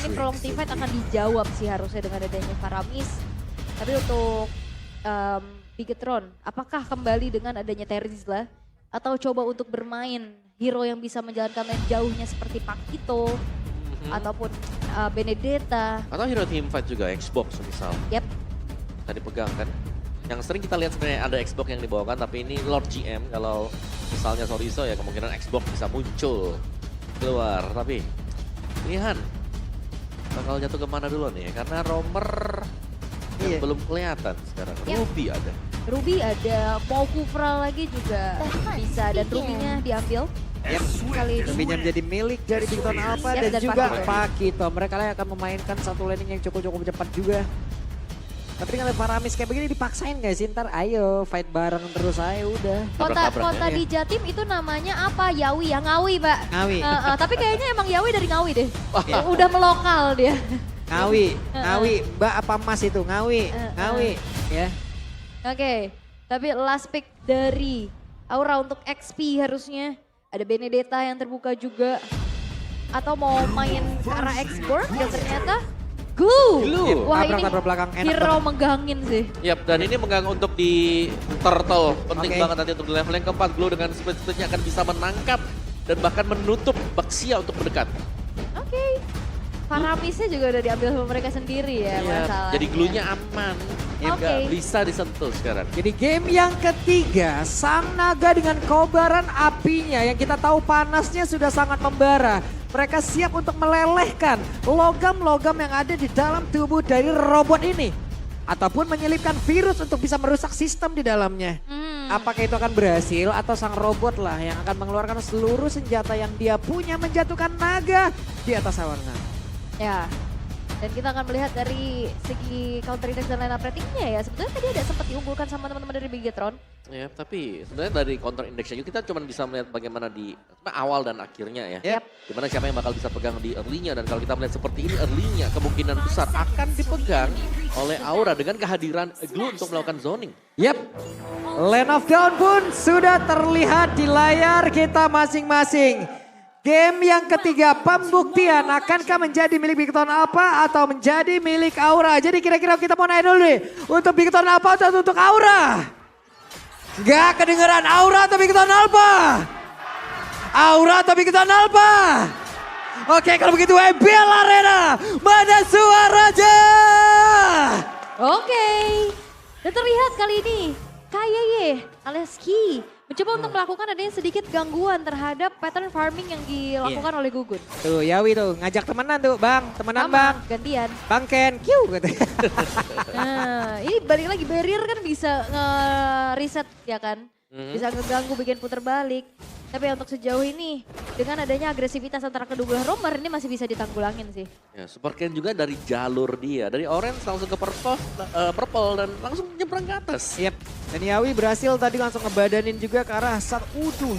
ini prolong teamfight akan dijawab sih harusnya dengan adanya Faramis. Tapi untuk Bigetron, apakah kembali dengan adanya Terizla atau coba untuk bermain hero yang bisa menjalankan lane jauhnya seperti Pakito ataupun Benedetta. Atau hero teamfight juga, Xbox misal. Yap. Tadi pegang kan. Yang sering kita lihat sebenarnya ada Xbox yang dibawakan, tapi ini Lord GM kalau misalnya Soriso ya kemungkinan Xbox bisa muncul keluar. Tapi pilihan bakal jatuh kemana dulu nih? Karena Romer yang belum kelihatan sekarang. Yap. Ruby ada. Ruby ada, mau Kufra lagi juga bisa dan Ruby-nya diambil. Yep. Kali ini. Ruby-nya menjadi milik dari Bigetron Alpha Yep, dan dan juga Pakito. Pakito. Mereka lah akan memainkan satu landing yang cukup cepat juga. Tapi dengan Faramis kayak begini dipaksain gak sih? Ntar ayo fight bareng terus aja udah. Tabrak-tabrak Kota ya. di Jatim itu namanya apa? Yawi ya, Ngawi Mbak. Ngawi. Tapi kayaknya emang Yawi dari Ngawi deh. Iya. Udah melokal dia. Ngawi, Ngawi, Mbak apa Mas itu? Ngawi, Ngawi, ya. Oke, tapi last pick dari Aura untuk XP harusnya. Ada Benedetta yang terbuka juga. Atau mau main ke arah export dan ternyata Glue. Glue. Wah ini Tabrak belakang enak hero menggangin sih. Yap, dan ini menggang untuk di turtle. Penting Oke. banget nanti untuk di level yang keempat. Glow dengan speed-speednya akan bisa menangkap dan bahkan menutup Baxia untuk mendekat. Oke. Faramisnya juga udah diambil sama mereka sendiri ya masalahnya. Jadi glue-nya aman. Oke. Nggak bisa disentuh sekarang. Jadi game yang ketiga, Sang Naga dengan kobaran apinya yang kita tahu panasnya sudah sangat membara. Mereka siap untuk melelehkan logam-logam yang ada di dalam tubuh dari robot ini. Ataupun menyelipkan virus untuk bisa merusak sistem di dalamnya. Apakah itu akan berhasil atau sang robot lah yang akan mengeluarkan seluruh senjata yang dia punya menjatuhkan naga di atas awan. Ya. Dan kita akan melihat dari segi counter index dan line up ratingnya ya. Sebetulnya tadi ada sempat diunggulkan sama teman-teman dari Bigetron. Ya, tapi sebenarnya dari counter indexnya juga kita cuma bisa melihat bagaimana di awal dan akhirnya ya. Yap. Dimana siapa yang bakal bisa pegang di early-nya, dan kalau kita melihat seperti ini early-nya kemungkinan besar akan dipegang oleh Aura dengan kehadiran Glue untuk melakukan zoning. Yap, Land of Dawn pun sudah terlihat di layar kita masing-masing. Game yang ketiga, pembuktian akankah menjadi milik Bigetron Alpha atau menjadi milik Aura. Jadi kira-kira kita mau nanya dulu nih, untuk Bigetron Alpha atau untuk Aura? Gak kedengeran, Aura atau Bigetron Alpha? Aura atau Bigetron Alpha? Oke, kalau begitu EBL Arena, mana suaranya? Oke. Dan terlihat kali ini Kayeye alias Ki mencoba untuk melakukan adanya sedikit gangguan terhadap pattern farming yang dilakukan oleh Gugun. Tuh, Yawi tuh ngajak temenan tuh, Bang. Temenan, Sama, Bang. gantian. Bang Ken, kiu gitu. Nah, ini balik lagi barrier kan bisa nge-reset ya kan. Bisa ngeganggu bikin puter balik. Tapi untuk sejauh ini dengan adanya agresivitas antara kedua belah romer ini masih bisa ditanggulangin sih. Ya, Super Ken juga dari jalur dia, dari orange langsung ke purple dan langsung nyebrang ke atas. Yep. Dan Yawi berhasil tadi langsung ngebadanin juga ke arah Sat.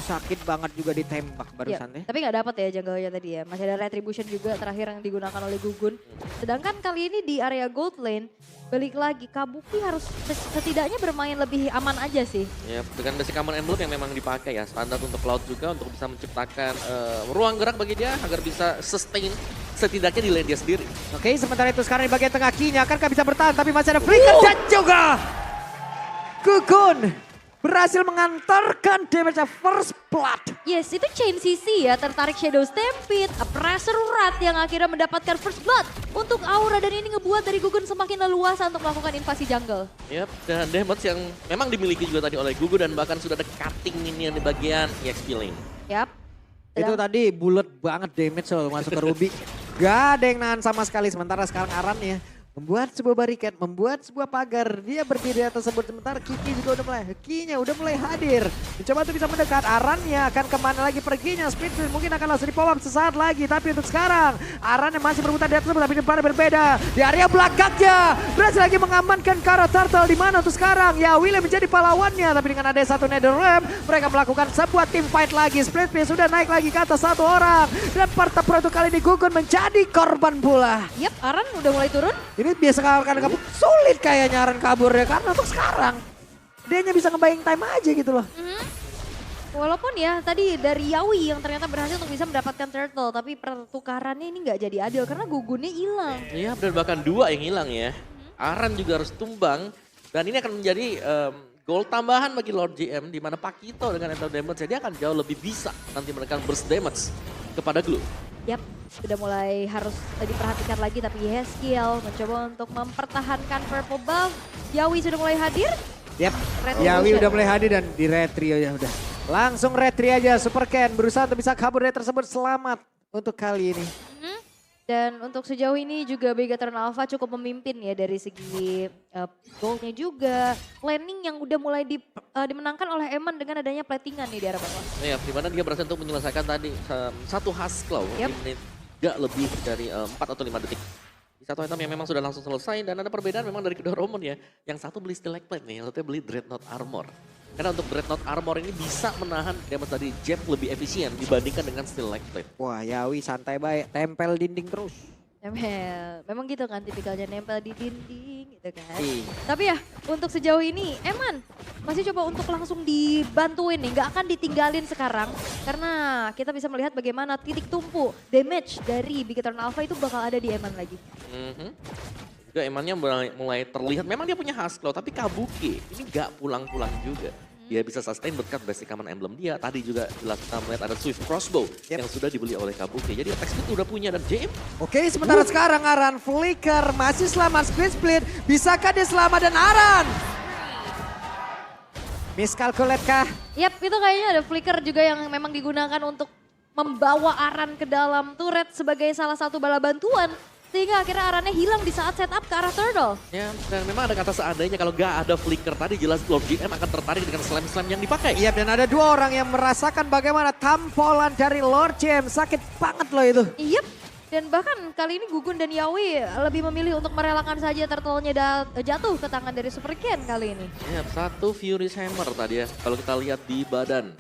Sakit banget juga ditembak barusan ya. Tapi nggak dapat ya jungle-nya tadi ya. Masih ada retribution juga terakhir yang digunakan oleh Gugun. Sedangkan kali ini di area gold lane balik lagi Kabuki harus setidaknya bermain lebih aman aja sih. Ya, dengan basic common emblem yang memang dipakai ya, standar untuk Cloud juga untuk bisa menciptakan ruang gerak bagi dia agar bisa sustain setidaknya di lane dia sendiri. Oke, sementara itu sekarang di bagian tengah Kinya akankah bisa bertahan tapi masih ada flicker dan juga Gugun berhasil mengantarkan damage first blood. Yes, itu Chain CC ya, tertarik Shadow Stampede, Pressure Rat yang akhirnya mendapatkan first blood untuk Aura dan ini ngebuat dari Gugun semakin leluasa untuk melakukan invasi jungle. Yap, dan damage yang memang dimiliki juga tadi oleh Gugu dan bahkan sudah ada cutting minion di bagian EXP lane. Yap. Itu tadi bulat banget damage loh masuk ke Ruby. Gak ada yang nahan sama sekali. Sementara sekarang Aran ya membuat sebuah barikat, membuat sebuah pagar. Dia berdiri di atas tersebut. Sementara Kiki juga udah mulai hadir. Mencoba untuk bisa mendekat. Arannya akan kemana lagi perginya. Speedfield mungkin akan langsung di pop up sesaat lagi. Tapi untuk sekarang Aran yang masih berputar di atas tersebut. Tapi di depan berbeda. Di area belakangnya berhasil lagi mengamankan Kara Turtle. Di mana untuk sekarang ya William menjadi pahlawannya. Tapi dengan ada satu Nether Realm mereka melakukan sebuah team fight lagi. Speedfield sudah naik lagi ke atas satu orang. Dan partai produk kali ini Gugun menjadi korban pula. Yap, Aran udah mulai turun. Ini biasa kan kabur sulit kayaknya Aran kabur ya karena untuk sekarang dia hanya bisa ngebayang time aja gitu loh. Walaupun ya tadi dari Yawi yang ternyata berhasil untuk bisa mendapatkan turtle. Tapi pertukarannya ini nggak jadi adil karena gugunnya hilang. Iya, dan bahkan 2 yang hilang ya. Aran juga harus tumbang. Dan ini akan menjadi goal tambahan bagi Lord GM. Di mana Pakito dengan Enter Damage, dia akan jauh lebih bisa nanti menekan burst damage kepada Glue. Yap, sudah mulai harus diperhatikan lagi tapi Yeskiel mencoba untuk mempertahankan purple buff. Yawi sudah mulai hadir. Yap, Red Yawi Evolution. udah mulai hadir dan di retri ya udah. Langsung retri aja, Super Ken berusaha untuk bisa kabur dari tersebut, selamat untuk kali ini. Mhm. Dan untuk sejauh ini juga Begatron Alpha cukup memimpin ya dari segi goalnya juga. Planning yang udah mulai dimenangkan oleh Eman dengan adanya platingan nih di arah bawah. Iya, di mana dia berhasil untuk menyelesaikan tadi satu Husklaw Yap. di menit gak lebih dari 4 atau 5 detik. Di satu item yang memang sudah langsung selesai dan ada perbedaan memang dari kedua Roman ya. Yang satu beli Stalak Plate nih, yang satunya beli Dreadnought Armor. Karena untuk Dreadnought Armor ini bisa menahan damage dari jab lebih efisien dibandingkan dengan Stalak Plate. Wah, Yawi santai baik, tempel dinding terus. Nempel, memang gitu kan tipikalnya nempel di dinding gitu kan. Iya. Tapi ya untuk sejauh ini Eman masih coba untuk langsung dibantuin nih, nggak akan ditinggalin sekarang. Karena kita bisa melihat bagaimana titik tumpu damage dari Begatron Alpha itu bakal ada di Eman lagi. Juga emannya mulai terlihat, memang dia punya Husklaw tapi Kabuki ini gak pulang-pulang juga. Dia bisa sustain berkat basic common emblem dia. Tadi juga jelas kita melihat ada Swift Crossbow yang sudah dibeli oleh Kabuki. Jadi attack speed udah punya dan JM. Oke, sementara sekarang Aran flicker masih selamat, split. Bisakah dia selamat dan Aran? Miscalculate kah? Yap, itu kayaknya ada flicker juga yang memang digunakan untuk membawa Aran ke dalam turret sebagai salah satu bala bantuan. Sehingga akhirnya Arannya hilang di saat setup ke arah turtle. Ya, dan memang ada kata seandainya kalau gak ada flicker tadi jelas Lord GM akan tertarik dengan slam-slam yang dipakai. Iya, dan ada 2 orang yang merasakan bagaimana tampolan dari Lord James. Sakit banget loh itu. Yep. Dan bahkan kali ini Gugun dan Yawi lebih memilih untuk merelakan saja turtle-nya jatuh ke tangan dari Super Ken kali ini. Ya, satu Furious Hammer tadi ya. Kalau kita lihat di badan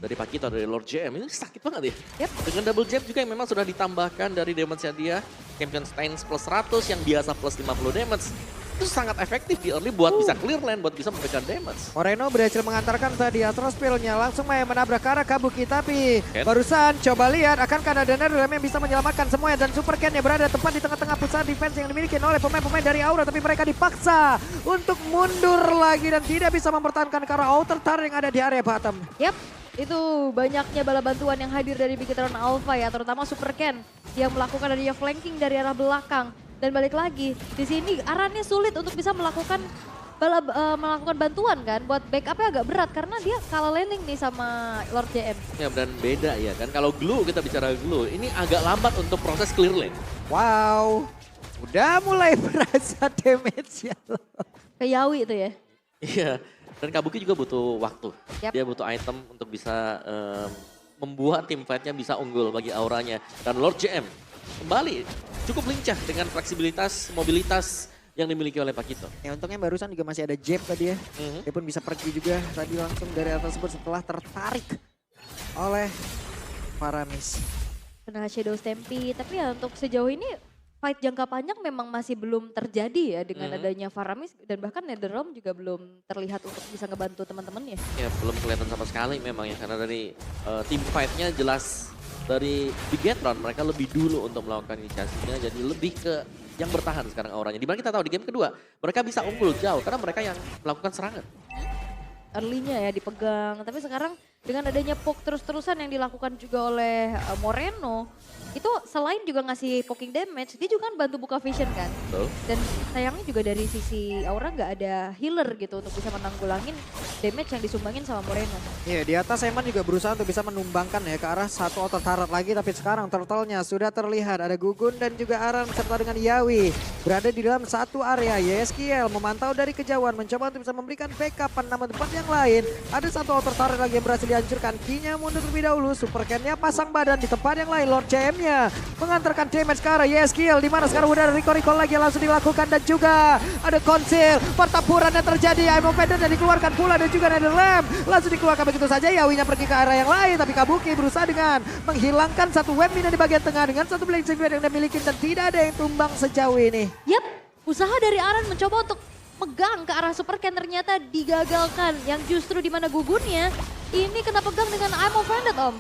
dari Pakito, dari Lord JM, ini sakit banget ya. Yep. Dengan double jab juga yang memang sudah ditambahkan dari damage-nya dia. Champion Stance plus 100 yang biasa plus 50 damage. Itu sangat efektif di early buat bisa clear lane, buat bisa memberikan damage. Moreno berhasil mengantarkan tadi Astro Spill-nya langsung main menabrak ke arah Kabuki, tapi Ken. barusan coba lihat akankah ada Netherrealm yang bisa menyelamatkan semuanya, dan Super Ken yang berada tepat di tengah-tengah pusat defense yang dimiliki oleh pemain-pemain dari Aura, tapi mereka dipaksa untuk mundur lagi dan tidak bisa mempertahankan ke arah outer tower yang ada di area bottom. Yap, itu banyaknya bala bantuan yang hadir dari Begatron Alpha ya, terutama Super Ken yang melakukan adanya flanking dari arah belakang. Dan balik lagi, di sini Arannya sulit untuk bisa melakukan bantuan kan, buat backupnya agak berat karena dia kalah laning nih sama Lord JM. Ya, dan beda ya kan, kalau Glue, kita bicara Glue, ini agak lambat untuk proses clear lane. Wow, udah mulai berasa damage ya loh. Ke Yawi itu ya. Iya, dan Kabuki juga butuh waktu. Yap. Dia butuh item untuk bisa membuat tim fight-nya bisa unggul bagi auranya. Dan Lord JM kembali cukup lincah dengan fleksibilitas, mobilitas yang dimiliki oleh Pakito. Ya untungnya barusan juga masih ada jab tadi ya. Mhm. Dia pun bisa pergi juga tadi langsung dari atas tersebut setelah tertarik oleh Faramis. Kena Shadow Stampede, tapi ya untuk sejauh ini fight jangka panjang memang masih belum terjadi ya dengan adanya Faramis dan bahkan Netherrealm juga belum terlihat untuk bisa ngebantu teman-temannya. Ya, belum kelihatan sama sekali memang ya, karena dari tim fight-nya jelas dari Begatron mereka lebih dulu untuk melakukan inisiasinya, jadi lebih ke yang bertahan sekarang auranya. Dimana kita tahu di game kedua mereka bisa unggul jauh karena mereka yang melakukan serangan. Early-nya ya dipegang, tapi sekarang dengan adanya poke terus-terusan yang dilakukan juga oleh Moreno, itu selain juga ngasih poking damage, dia juga kan bantu buka vision kan. Betul. Dan sayangnya juga dari sisi Aura nggak ada healer gitu untuk bisa menanggulangin damage yang disumbangin sama Moreno. Iya, di atas Eman juga berusaha untuk bisa menumbangkan ya ke arah satu outer turret lagi, tapi sekarang turtle-nya sudah terlihat. Ada Gugun dan juga Aran serta dengan Yawi berada di dalam satu area. Yeskiel memantau dari kejauhan, mencoba untuk bisa memberikan backup nama tempat yang lain. Ada satu outer turret lagi yang berhasil dihancurkan. Kinya mundur terlebih dahulu, Super Ken-nya pasang badan di tempat yang lain. Lord JM-nya mengantarkan damage ke arah Yeskiel, di mana sekarang udah ada recall lagi yang langsung dilakukan, dan juga ada konsil. Pertempuran yang terjadi, Aim of Fender dan dikeluarkan pula, dan juga Netherrealm langsung dikeluarkan begitu saja. Yawinya pergi ke arah yang lain, tapi Kabuki berusaha dengan menghilangkan satu web mina di bagian tengah dengan satu blink yang dia miliki, dan tidak ada yang tumbang sejauh ini. Yap, usaha dari Aran mencoba untuk pegang ke arah Super Ken ternyata digagalkan. Yang justru di mana gugunnya ini kena pegang dengan I'm Offended Om.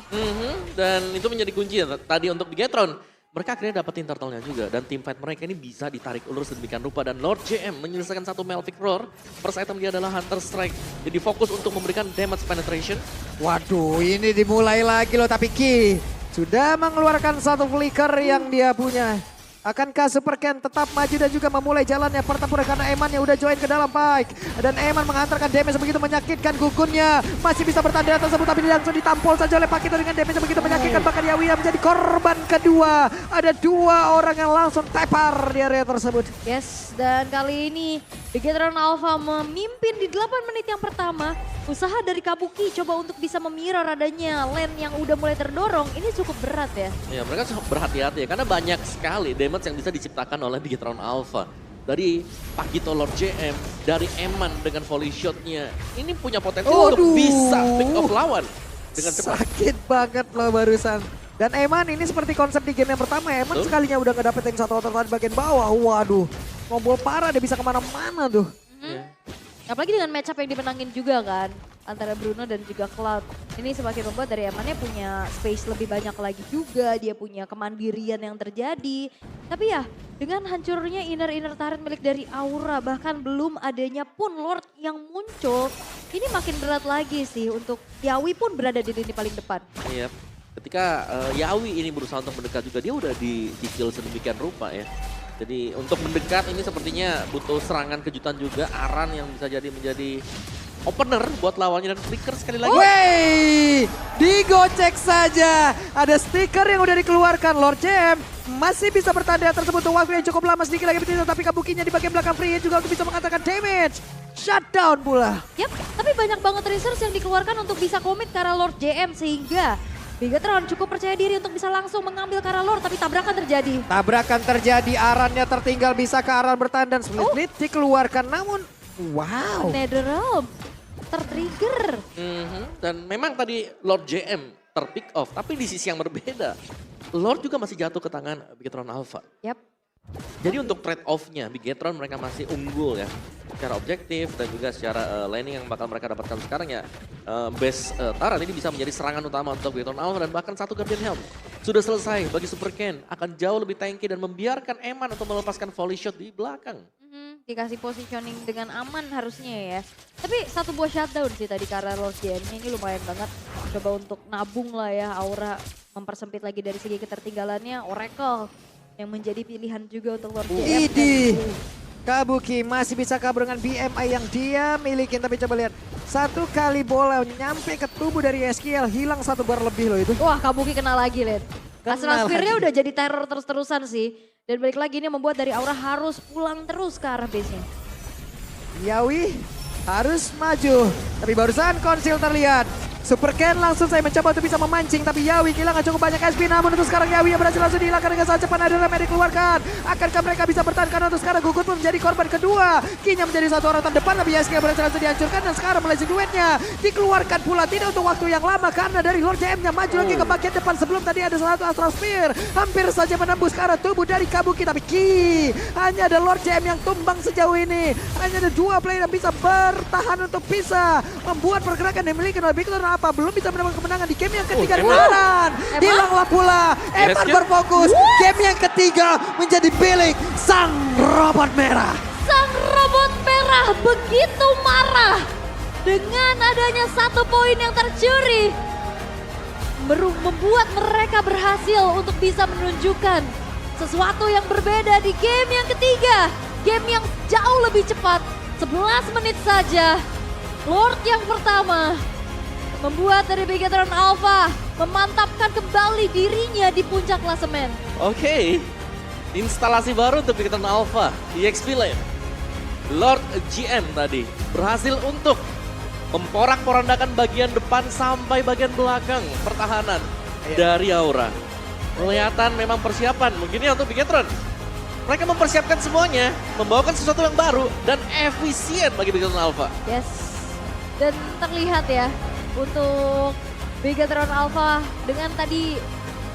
Dan itu menjadi kunci ya, tadi untuk Bigetron. Mereka akhirnya dapetin turtle-nya juga. Dan tim fight mereka ini bisa ditarik ulur sedemikian rupa. Dan Lord JM menyelesaikan satu Melvic Roar. First item dia adalah Hunter Strike. Jadi fokus untuk memberikan damage penetration. Waduh, ini dimulai lagi loh, tapi Ki sudah mengeluarkan satu flicker yang dia punya. Akankah Super Ken tetap maju dan juga memulai jalannya pertempuran karena Eman yang udah join ke dalam fight. Dan Eman menghantarkan damage begitu menyakitkan, gugunnya masih bisa bertahan di atas tersebut tapi langsung ditampol saja oleh Pakito dengan damage yang begitu menyakitkan. Bahkan Yawiya menjadi korban kedua. Ada dua orang yang langsung tepar di area tersebut. Yes, dan kali ini Bigetron Alpha memimpin di 8 menit yang pertama. Usaha dari Kabuki coba untuk bisa memirror adanya lane yang udah mulai terdorong. Ini cukup berat ya. Ya mereka cukup berhati-hati ya karena banyak sekali damage yang bisa diciptakan oleh Bigetron Alpha. Dari Pakito Lord JM, dari Eman dengan volley shotnya. Ini punya potensi untuk bisa pick off lawan dengan cepat. Sakit banget loh barusan. Dan Eman ini seperti konsep di game yang pertama. Eman sekalinya udah ngedapetin satu outer di bagian bawah. Waduh, ngobrol parah dia bisa kemana-mana tuh. Apalagi dengan matchup yang dimenangin juga kan. Antara Bruno dan juga Cloud. Ini semakin membuat dari Emannya punya space lebih banyak lagi juga. Dia punya kemandirian yang terjadi. Tapi ya dengan hancurnya inner turret milik dari Aura. Bahkan belum adanya pun Lord yang muncul. Ini makin berat lagi sih untuk Yawi pun berada di lini paling depan. Iya. Ketika Yawi ini berusaha untuk mendekat juga dia udah dicicil sedemikian rupa ya. Jadi untuk mendekat ini sepertinya butuh serangan kejutan juga. Aran yang bisa jadi menjadi opener buat lawannya dan flicker sekali lagi. Wey, digocek saja. Ada stiker yang udah dikeluarkan. Lord JM masih bisa bertahan di atas tersebut. Waktu yang cukup lama sedikit lagi bertindak. Tapi Kabukinya di bagian belakang free juga untuk bisa mengatakan damage. Shutdown pula. Yap, tapi banyak banget resource yang dikeluarkan untuk bisa komit ke arah Lord JM sehingga Bigetron cukup percaya diri untuk bisa langsung mengambil ke arah Lord, tapi tabrakan terjadi. Tabrakan terjadi, Arannya tertinggal bisa ke Aran bertahan dan split dikeluarkan. Namun, wow. Netherrealm tertrigger. Dan memang tadi Lord JM terpick off, tapi di sisi yang berbeda. Lord juga masih jatuh ke tangan Bigetron Alpha. Yap. Jadi untuk trade off-nya Bigetron mereka masih unggul ya. Secara objektif dan juga secara laning yang bakal mereka dapatkan sekarang ya. Base Taran ini bisa menjadi serangan utama untuk Bigetron Alpha dan bahkan satu Guardian Helm. Sudah selesai bagi Super Ken. Akan jauh lebih tanky dan membiarkan Eman untuk melepaskan volley shot di belakang. Dikasih positioning dengan aman harusnya ya. Tapi satu buah shutdown sih tadi karena Lord JM ini lumayan banget. Coba untuk nabung lah ya Aura. Mempersempit lagi dari segi ketertinggalannya Oracle. Yang menjadi pilihan juga untuk Lord JM. Idi, Kabuki masih bisa kabur dengan BMI yang dia miliki. Tapi coba lihat, satu kali bola nyampe ke tubuh dari SKL, hilang satu bar lebih loh itu. Wah Kabuki kena lagi Len. Astral Spear-nya udah jadi teror terus-terusan sih. Dan balik lagi ini membuat dari Aura harus pulang terus ke arah base-nya. Yawi harus maju, tapi barusan konsil terlihat. Super Ken langsung saya mencoba untuk bisa memancing, tapi Yawi kehilangan cukup banyak SP. Namun untuk sekarang Yawi yang berhasil langsung dihilangkan dengan sangat cepat. Ada remeh dikeluarkan. Akankah mereka bisa bertahan karena untuk sekarang Gugut pun menjadi korban kedua. Kinya menjadi satu orang terdepan, tapi Yaski berhasil langsung dihancurkan. Dan sekarang mulai duetnya dikeluarkan pula. Tidak untuk waktu yang lama karena dari Lord JM-nya maju lagi ke bagian depan. Sebelum tadi ada satu Astral Spear. Hampir saja menembus ke arah tubuh dari Kabuki. Tapi hanya ada Lord JM yang tumbang sejauh ini. Hanya ada dua player yang bisa bertahan untuk bisa membuat pergerakan yang dimiliki oleh Bigetron apa belum bisa mendapatkan kemenangan di game yang ketiga. Aran hilanglah pula. Eman berfokus. Game yang ketiga menjadi milik sang robot merah. Sang robot merah begitu marah dengan adanya satu poin yang tercuri. Membuat mereka berhasil untuk bisa menunjukkan sesuatu yang berbeda di game yang ketiga. Game yang jauh lebih cepat. 11 menit saja. Lord yang pertama membuat dari Bigetron Alpha memantapkan kembali dirinya di puncak klasemen. Oke, instalasi baru untuk Bigetron Alpha di EXP Lane. Lord GM tadi berhasil untuk memporak-porandakan bagian depan sampai bagian belakang pertahanan dari Aura. Kelihatan memang persiapan mungkin ya untuk Bigetron. Mereka mempersiapkan semuanya, membawakan sesuatu yang baru dan efisien bagi Bigetron Alpha. Yes, dan terlihat ya untuk Bigetron Alpha dengan tadi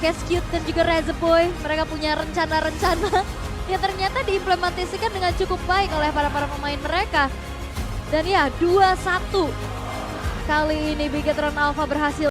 Cascute dan juga Razorboy, mereka punya rencana-rencana yang ternyata diimplementasikan dengan cukup baik oleh para pemain mereka. Dan ya 2-1 kali ini Bigetron Alpha berhasil